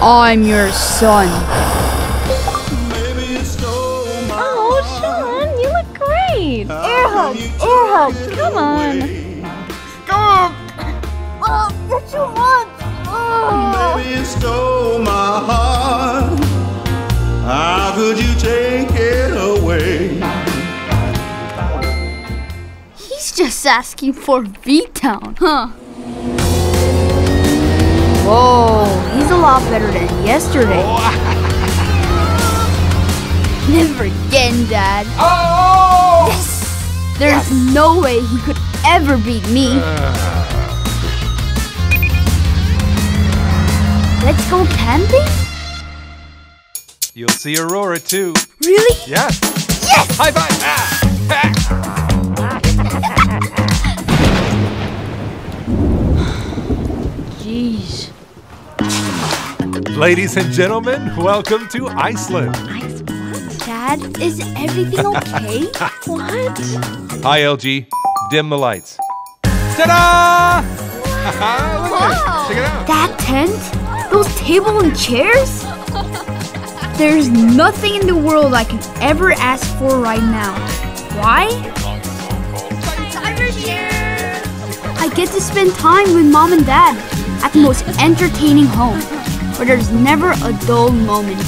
I'm your son. Oh, Sean, you look great. Air hug, come on. Stop. Oh, you're too much. Oh. Baby, you stole my heart. How could you take it away? He's just asking for V-Town, huh? Whoa, he's a lot better than yesterday. Never again, Dad. Oh! Yes! There's no way he could ever beat me. Let's go camping? You'll see Aurora too. Really? Yes. Yes! High five! Jeez. Ladies and gentlemen, welcome to Iceland. Dad, is everything okay? What? Hi, LG. Dim the lights. Ta-da! Look at it. Check it out. That tent? Those tables and chairs? There's nothing in the world I can ever ask for right now. Why? I get to spend time with Mom and Dad at the most entertaining home, where there's never a dull moment.